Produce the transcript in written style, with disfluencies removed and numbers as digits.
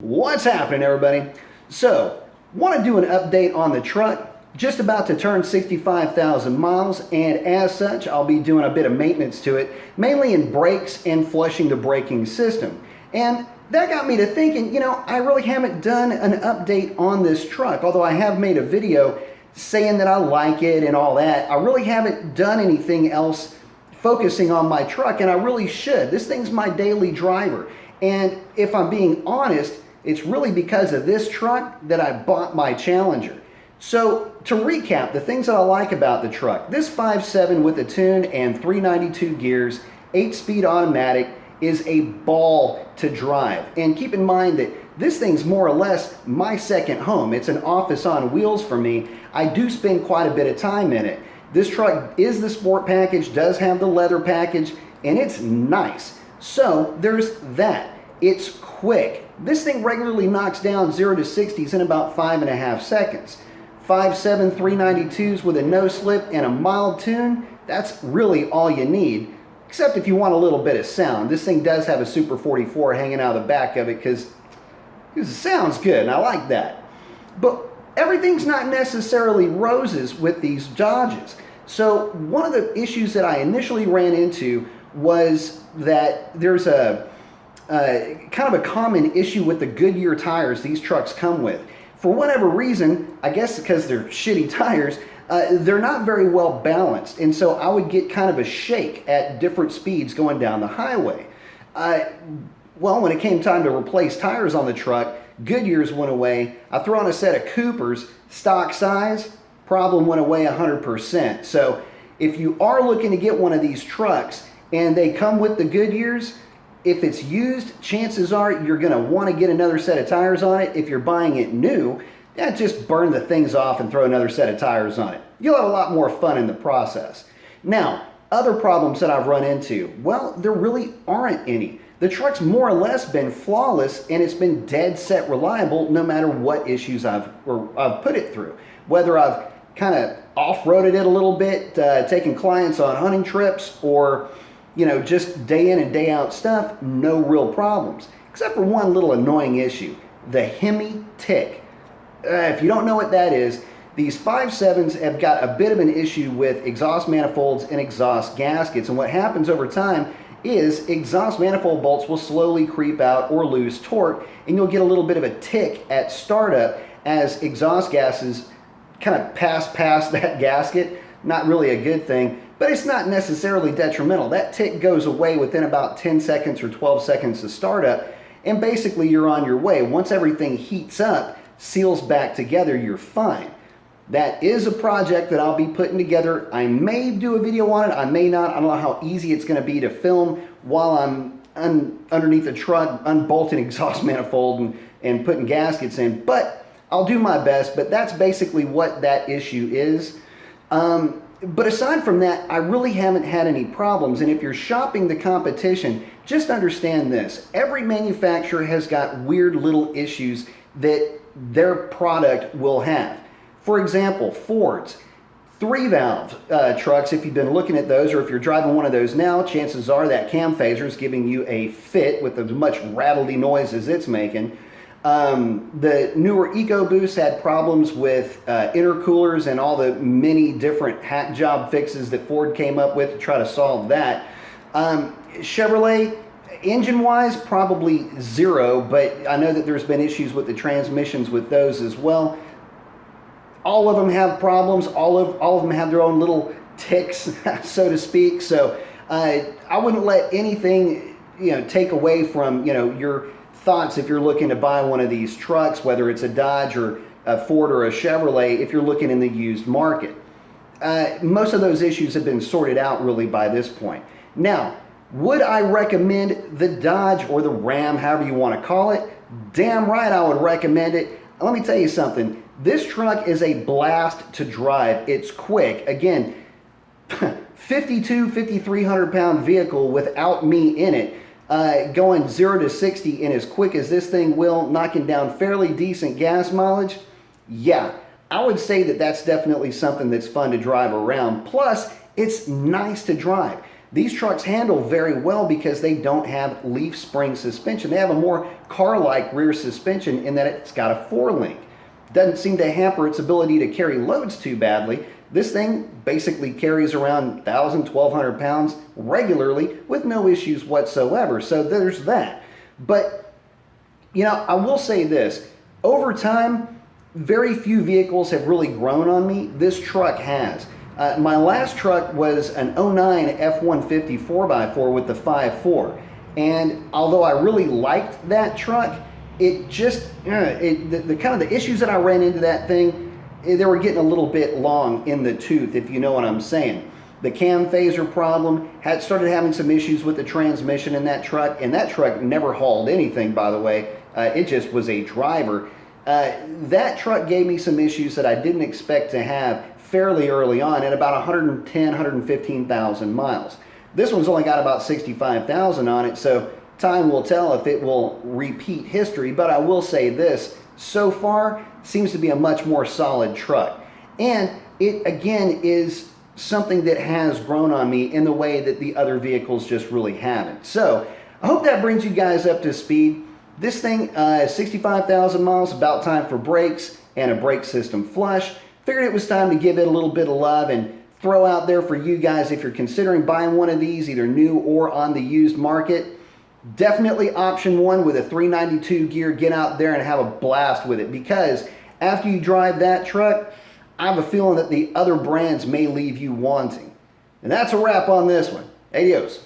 What's happening, everybody? So, want to do an update on the truck. Just about to turn 65,000 miles, and as such, I'll be doing a bit of maintenance to it, mainly in brakes and flushing the braking system. And that got me to thinking, I really haven't done an update on this truck. Although I have made a video saying that I like it and all that, I really haven't done anything else focusing on my truck, and I really should. This thing's my daily driver. And if I'm being honest, it's really because of this truck that I bought my Challenger. So to recap, the things that I like about the truck, this 5.7 with a tune and 392 gears, 8-speed automatic is a ball to drive. And keep in mind that this thing's more or less my second home. It's an office on wheels for me. I do spend quite a bit of time in it. This truck is the sport package, does have the leather package, and it's nice. So there's that. It's quick. This thing regularly knocks down 0 to 60s in about 5.5 seconds. 5.7 392s with a no slip and a mild tune, that's really all you need, except if you want a little bit of sound. This thing does have a Super 44 hanging out of the back of it because it sounds good, and I like that. But everything's not necessarily roses with these Dodges. So one of the issues that I initially ran into was that there's a kind of a common issue with the Goodyear tires these trucks come with. For whatever reason, I guess because they're shitty tires, they're not very well balanced, and so I would get kind of a shake at different speeds going down the highway. Well, when it came time to replace tires on the truck, Goodyear's went away. I threw on a set of Coopers, stock size, problem went away 100%. So if you are looking to get one of these trucks and they come with the Goodyears, if it's used, chances are you're going to want to get another set of tires on it. If you're buying it new, just burn the things off and throw another set of tires on it. You'll have a lot more fun in the process. Now, other problems that I've run into, well, there really aren't any. The truck's more or less been flawless, and it's been dead set reliable no matter what issues I've put it through. Whether I've kind of off-roaded it a little bit, taking clients on hunting trips, or just day in and day out stuff, no real problems. Except for one little annoying issue, the Hemi Tick. If you don't know what that is, these 5.7s have got a bit of an issue with exhaust manifolds and exhaust gaskets. And what happens over time is exhaust manifold bolts will slowly creep out or lose torque, and you'll get a little bit of a tick at startup as exhaust gases kind of pass past that gasket. Not really a good thing, but it's not necessarily detrimental. That tick goes away within about 10 seconds or 12 seconds to startup, and basically you're on your way. Once everything heats up, seals back together, you're fine. That is a project that I'll be putting together. I may do a video on it, I may not. I don't know how easy it's going to be to film while I'm underneath the truck, unbolting exhaust manifold and putting gaskets in, but I'll do my best. But that's basically what that issue is. But aside from that, I really haven't had any problems. And if you're shopping the competition, just understand this. Every manufacturer has got weird little issues that their product will have. For example, Ford's 3-valve trucks, if you've been looking at those, or if you're driving one of those now, chances are that cam phaser is giving you a fit with as much rattly noise as it's making. The newer EcoBoosts had problems with intercoolers and all the many different hack job fixes that Ford came up with to try to solve that. Chevrolet, engine-wise, probably zero, but I know that there's been issues with the transmissions with those as well. All of them have problems. All of them have their own little ticks, so to speak. So I wouldn't let anything take away from your thoughts if you're looking to buy one of these trucks, whether it's a Dodge or a Ford or a Chevrolet, if you're looking in the used market. Most of those issues have been sorted out really by this point. Now, would I recommend the Dodge or the Ram, however you want to call it? Damn right I would recommend it. Let me tell you something. This truck is a blast to drive. It's quick. Again, 5,300 pound vehicle without me in it. Going 0 to 60 in as quick as this thing will, knocking down fairly decent gas mileage, yeah, I would say that that's definitely something that's fun to drive around. Plus, it's nice to drive. These trucks handle very well because they don't have leaf spring suspension. They have a more car-like rear suspension in that it's got a 4-link. Doesn't seem to hamper its ability to carry loads too badly. This thing basically carries around 1,000, 1,200 pounds regularly with no issues whatsoever. So there's that. But, you know, I will say this. Over time, very few vehicles have really grown on me. This truck has. My last truck was an '09 F-150 4x4 with the 5.4. And although I really liked that truck, it just, the kind of the issues that I ran into that thing, they were getting a little bit long in the tooth, if you know what I'm saying. The cam phaser problem, had started having some issues with the transmission in that truck, and that truck never hauled anything, by the way. It just was a driver. That truck gave me some issues that I didn't expect to have fairly early on at about 110, 115,000 miles. This one's only got about 65,000 on it, so time will tell if it will repeat history, but I will say this, so far seems to be a much more solid truck. And it again is something that has grown on me in the way that the other vehicles just really haven't. So I hope that brings you guys up to speed. This thing, 65,000 miles, about time for brakes and a brake system flush. Figured it was time to give it a little bit of love and throw out there for you guys if you're considering buying one of these, either new or on the used market. Definitely option one with a 392 gear. Get out there and have a blast with it, because after you drive that truck, I have a feeling that the other brands may leave you wanting. And that's a wrap on this one. Adios.